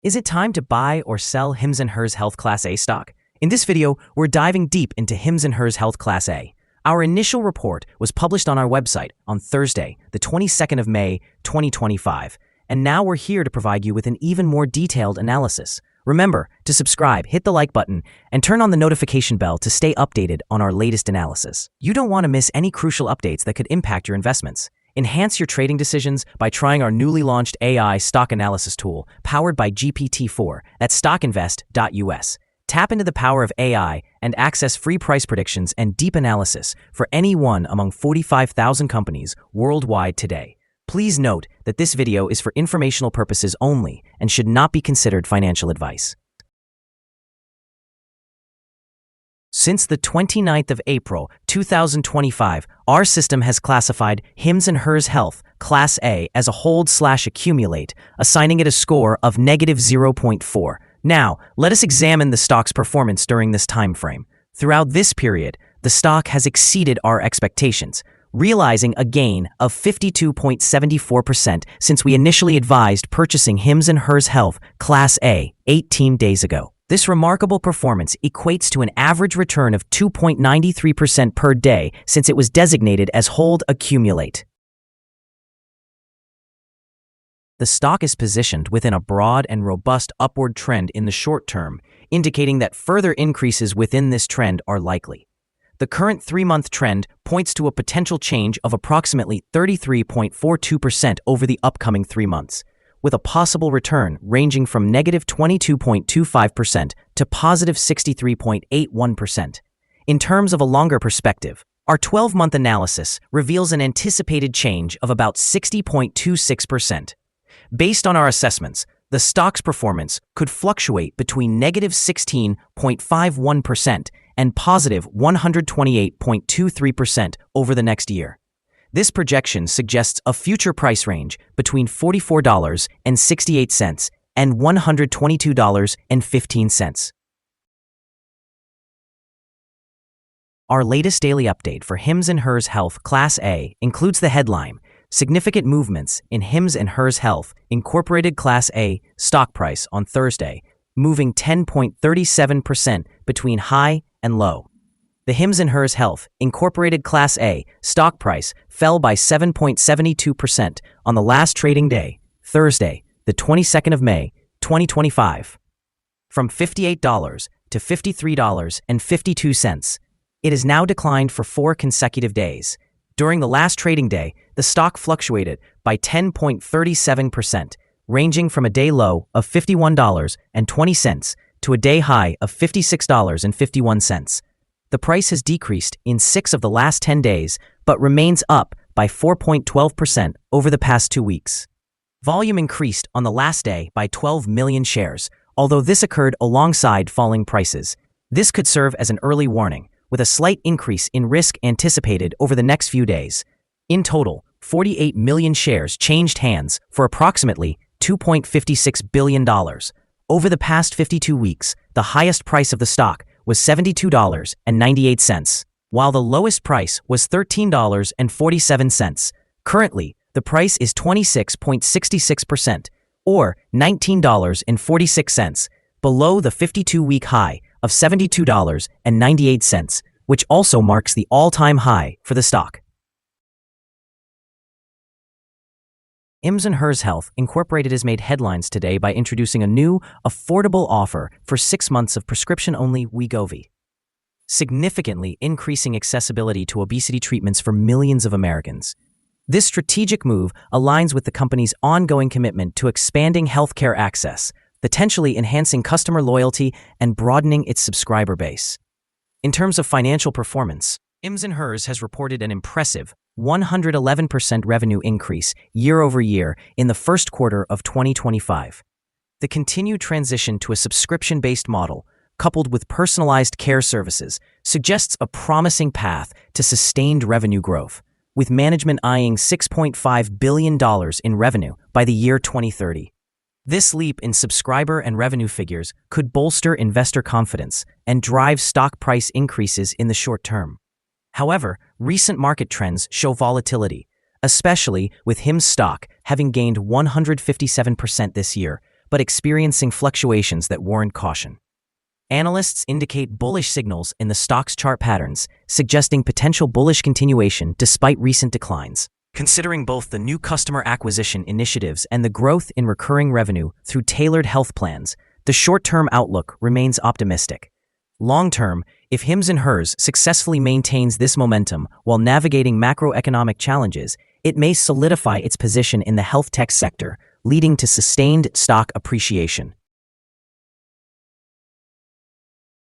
Is it time to buy or sell HIMS and HERS Health Class A stock? In this video, we're diving deep into HIMS and HERS Health Class A. Our initial report was published on our website on Thursday, the 22nd of May, 2025, and now we're here to provide you with an even more detailed analysis. Remember to subscribe, hit the like button, and turn on the notification bell to stay updated on our latest analysis. You don't want to miss any crucial updates that could impact your investments. Enhance your trading decisions by trying our newly launched AI stock analysis tool powered by GPT-4 at StockInvest.us. Tap into the power of AI and access free price predictions and deep analysis for any one among 45,000 companies worldwide today. Please note that this video is for informational purposes only and should not be considered financial advice. Since the 29th of April, 2025, our system has classified HIMS and HERS Health Class A as a hold/accumulate, assigning it a score of -0.4. Now, let us examine the stock's performance during this time frame. Throughout this period, the stock has exceeded our expectations, realizing a gain of 52.74% since we initially advised purchasing HIMS and HERS Health Class A 18 days ago. This remarkable performance equates to an average return of 2.93% per day since it was designated as hold accumulate. The stock is positioned within a broad and robust upward trend in the short term, indicating that further increases within this trend are likely. The current 3-month trend points to a potential change of approximately 33.42% over the upcoming 3 months, with a possible return ranging from -22.25% to +63.81%. In terms of a longer perspective, our 12-month analysis reveals an anticipated change of about 60.26%. Based on our assessments, the stock's performance could fluctuate between -16.51% and +128.23% over the next year. This projection suggests a future price range between $44.68 and $122.15. Our latest daily update for HIMS and HERS Health Class A includes the headline, Significant Movements in HIMS and HERS Health Incorporated Class A stock price on Thursday, moving 10.37% between high and low. The HIMS and HERS Health Incorporated Class A stock price fell by 7.72% on the last trading day, Thursday, the 22nd of May, 2025. From $58 to $53.52, it has now declined for 4 consecutive days. During the last trading day, the stock fluctuated by 10.37%, ranging from a day low of $51.20 to a day high of $56.51. The price has decreased in 6 of the last 10 days, but remains up by 4.12% over the past 2 weeks. Volume increased on the last day by 12 million shares, although this occurred alongside falling prices. This could serve as an early warning, with a slight increase in risk anticipated over the next few days. In total, 48 million shares changed hands for approximately $2.56 billion. Over the past 52 weeks, the highest price of the stock was $72.98, while the lowest price was $13.47. Currently, the price is 26.66%, or $19.46, below the 52-week high of $72.98, which also marks the all-time high for the stock. HIMS and HERS Health Incorporated has made headlines today by introducing a new, affordable offer for 6 months of prescription-only Wegovy, significantly increasing accessibility to obesity treatments for millions of Americans. This strategic move aligns with the company's ongoing commitment to expanding healthcare access, potentially enhancing customer loyalty and broadening its subscriber base. In terms of financial performance, HIMS and HERS has reported an impressive 111% revenue increase year over year in the first quarter of 2025. The continued transition to a subscription-based model, coupled with personalized care services, suggests a promising path to sustained revenue growth, with management eyeing $6.5 billion in revenue by the year 2030. This leap in subscriber and revenue figures could bolster investor confidence and drive stock price increases in the short term. However, recent market trends show volatility, especially with HIMS stock having gained 157% this year, but experiencing fluctuations that warrant caution. Analysts indicate bullish signals in the stock's chart patterns, suggesting potential bullish continuation despite recent declines. Considering both the new customer acquisition initiatives and the growth in recurring revenue through tailored health plans, the short-term outlook remains optimistic. Long-term, if HIMS and HERS successfully maintains this momentum while navigating macroeconomic challenges, it may solidify its position in the health tech sector, leading to sustained stock appreciation.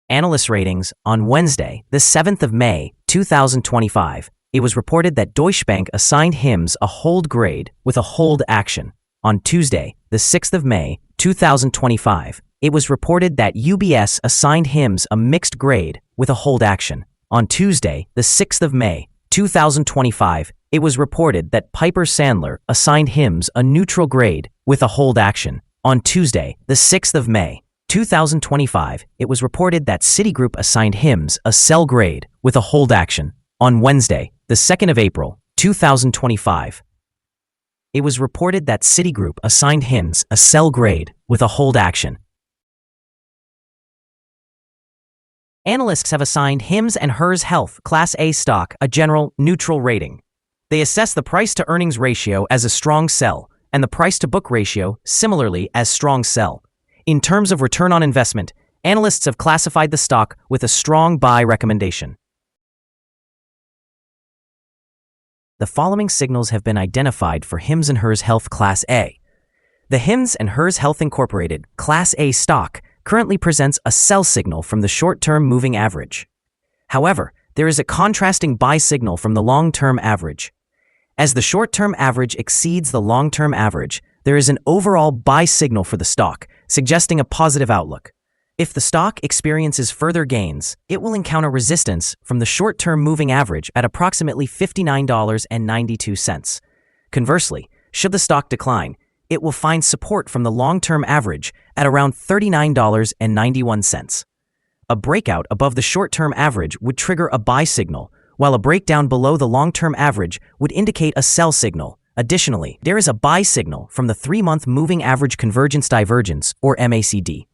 Analyst ratings on Wednesday, the 7th of May, 2025. It was reported that Deutsche Bank assigned HIMS a hold grade with a hold action. On Tuesday, the 6th of May, 2025, it was reported that UBS assigned HIMS a mixed grade with a hold action. On Tuesday, the 6th of May, 2025, it was reported that Piper Sandler assigned HIMS a neutral grade with a hold action. On Tuesday, the 6th of May, 2025, it was reported that Citigroup assigned HIMS a sell grade with a hold action. On Wednesday, the 2nd of April, 2025, it was reported that Citigroup assigned HIMS a sell grade with a hold action. Analysts have assigned HIMS and HERS Health Class A stock a general neutral rating. They assess the price-to-earnings ratio as a strong sell and the price-to-book ratio similarly as strong sell. In terms of return on investment, analysts have classified the stock with a strong buy recommendation. The following signals have been identified for HIMS and HERS Health Class A. The HIMS and HERS Health Incorporated Class A stock currently presents a sell signal from the short-term moving average. However, there is a contrasting buy signal from the long-term average. As the short-term average exceeds the long-term average, there is an overall buy signal for the stock, suggesting a positive outlook. If the stock experiences further gains, it will encounter resistance from the short-term moving average at approximately $59.92. Conversely, should the stock decline, it will find support from the long-term average at around $39.91. A breakout above the short-term average would trigger a buy signal, while a breakdown below the long-term average would indicate a sell signal. Additionally, there is a buy signal from the 3-month moving average convergence divergence, or MACD.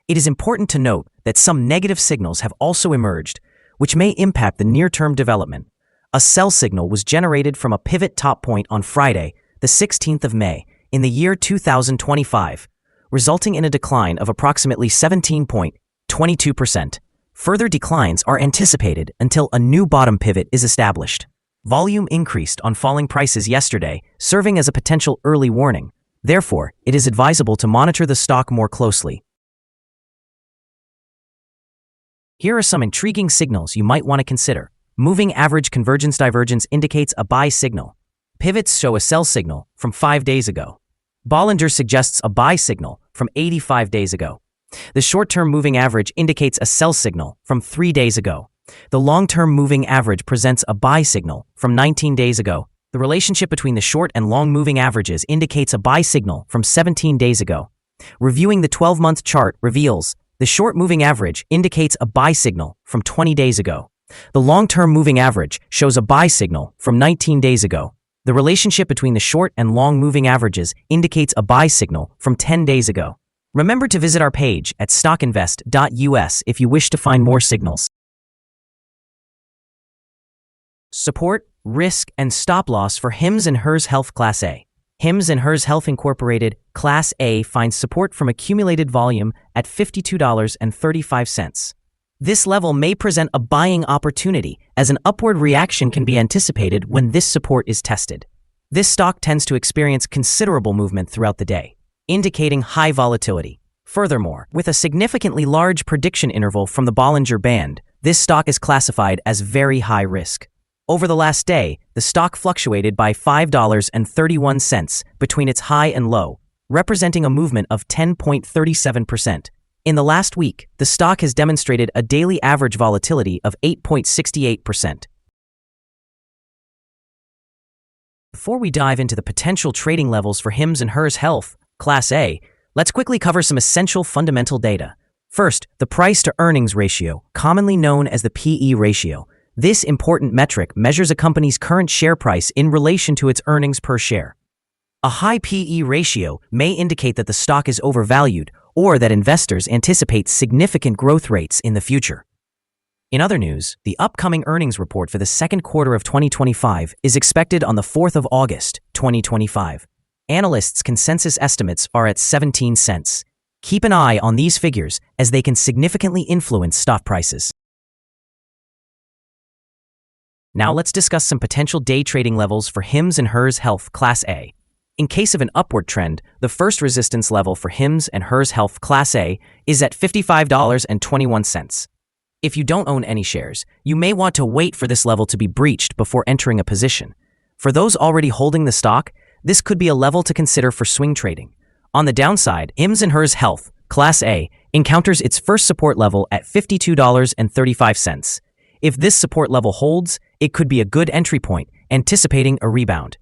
It is important to note that some negative signals have also emerged, which may impact the near-term development. A sell signal was generated from a pivot top point on Friday, the 16th of May, in the year 2025, resulting in a decline of approximately 17.22%. Further declines are anticipated until a new bottom pivot is established. Volume increased on falling prices yesterday, serving as a potential early warning. Therefore, it is advisable to monitor the stock more closely. Here are some intriguing signals you might want to consider. Moving average convergence divergence indicates a buy signal. Pivots show a sell signal from 5 days ago. Bollinger suggests a buy signal from 85 days ago. The short-term moving average indicates a sell signal from 3 days ago. The long-term moving average presents a buy signal from 19 days ago. The relationship between the short and long moving averages indicates a buy signal from 17 days ago. Reviewing the 12-month chart reveals the short moving average indicates a buy signal from 20 days ago. The long-term moving average shows a buy signal from 19 days ago. The relationship between the short and long moving averages indicates a buy signal from 10 days ago. Remember to visit our page at StockInvest.us if you wish to find more signals. Support, risk, and stop loss for HIMS and HERS Health Class A. HIMS and HERS Health Incorporated Class A finds support from accumulated volume at $52.35. This level may present a buying opportunity, as an upward reaction can be anticipated when this support is tested. This stock tends to experience considerable movement throughout the day, indicating high volatility. Furthermore, with a significantly large prediction interval from the Bollinger Band, this stock is classified as very high risk. Over the last day, the stock fluctuated by $5.31 between its high and low, representing a movement of 10.37%. In the last week, the stock has demonstrated a daily average volatility of 8.68%. Before we dive into the potential trading levels for HIMS and HERS Health Class A, let's quickly cover some essential fundamental data. First, the price-to-earnings ratio, commonly known as the PE ratio. This important metric measures a company's current share price in relation to its earnings per share. A high PE ratio may indicate that the stock is overvalued or that investors anticipate significant growth rates in the future. In other news, the upcoming earnings report for the second quarter of 2025 is expected on the 4th of August, 2025. Analysts' consensus estimates are at 17 cents. Keep an eye on these figures as they can significantly influence stock prices. Now let's discuss some potential day trading levels for HIMS and HERS Health Class A. In case of an upward trend, the first resistance level for HIMS and HERS Health Class A is at $55.21. If you don't own any shares, you may want to wait for this level to be breached before entering a position. For those already holding the stock, this could be a level to consider for swing trading. On the downside, HIMS and HERS Health Class A encounters its first support level at $52.35. If this support level holds, it could be a good entry point, anticipating a rebound.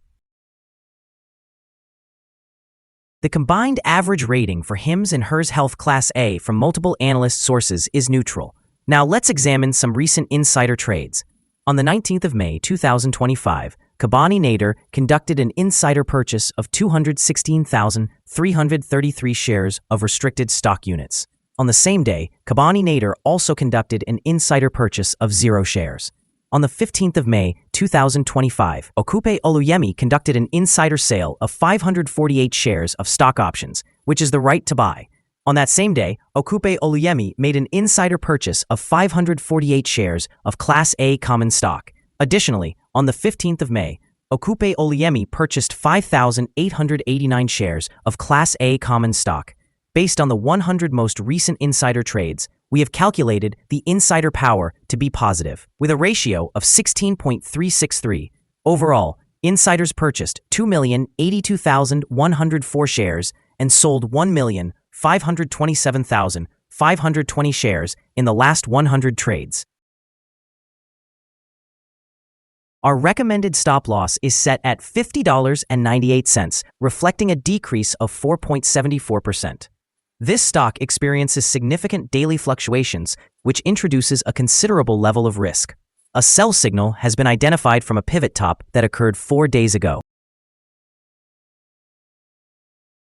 The combined average rating for HIMS and HERS Health Class A from multiple analyst sources is neutral. Now let's examine some recent insider trades. On the 19th of May 2025, Kabani Nader conducted an insider purchase of 216,333 shares of restricted stock units. On the same day, Kabani Nader also conducted an insider purchase of 0 shares. On the 15th of May 2025, Okupe Oluyemi conducted an insider sale of 548 shares of stock options, which is the right to buy. On that same day, Okupe Oluyemi made an insider purchase of 548 shares of Class A common stock. Additionally, on the 15th of May, Okupe Oluyemi purchased 5,889 shares of Class A common stock. Based on the 100 most recent insider trades, we have calculated the insider power to be positive, with a ratio of 16.363. Overall, insiders purchased 2,082,104 shares and sold 1,527,520 shares in the last 100 trades. Our recommended stop loss is set at $50.98, reflecting a decrease of 4.74%. This stock experiences significant daily fluctuations, which introduces a considerable level of risk. A sell signal has been identified from a pivot top that occurred 4 days ago.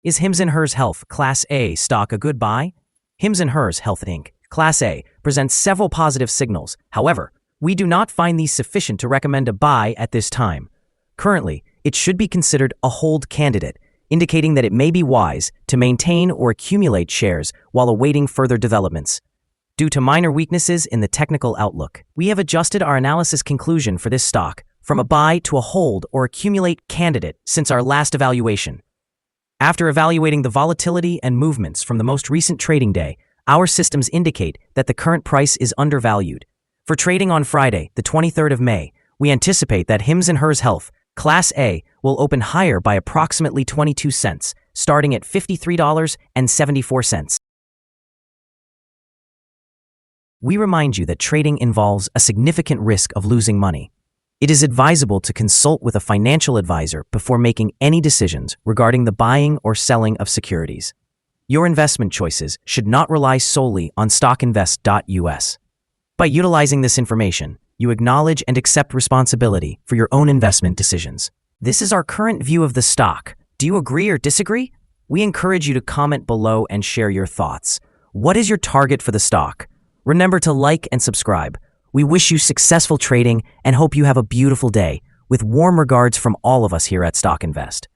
Is HIMS and HERS Health Class A stock a good buy? HIMS and HERS Health Inc. Class A presents several positive signals. However, we do not find these sufficient to recommend a buy at this time. Currently, it should be considered a hold candidate, indicating that it may be wise to maintain or accumulate shares while awaiting further developments. Due to minor weaknesses in the technical outlook, we have adjusted our analysis conclusion for this stock from a buy to a hold or accumulate candidate since our last evaluation. After evaluating the volatility and movements from the most recent trading day, our systems indicate that the current price is undervalued. For trading on Friday, the 23rd of May, we anticipate that HIMS and HERS Health Class A will open higher by approximately 22 cents, starting at $53.74. We remind you that trading involves a significant risk of losing money. It is advisable to consult with a financial advisor before making any decisions regarding the buying or selling of securities. Your investment choices should not rely solely on StockInvest.us. By utilizing this information, you acknowledge and accept responsibility for your own investment decisions. This is our current view of the stock. Do you agree or disagree? We encourage you to comment below and share your thoughts. What is your target for the stock? Remember to like and subscribe. We wish you successful trading and hope you have a beautiful day. With warm regards from all of us here at Stock Invest.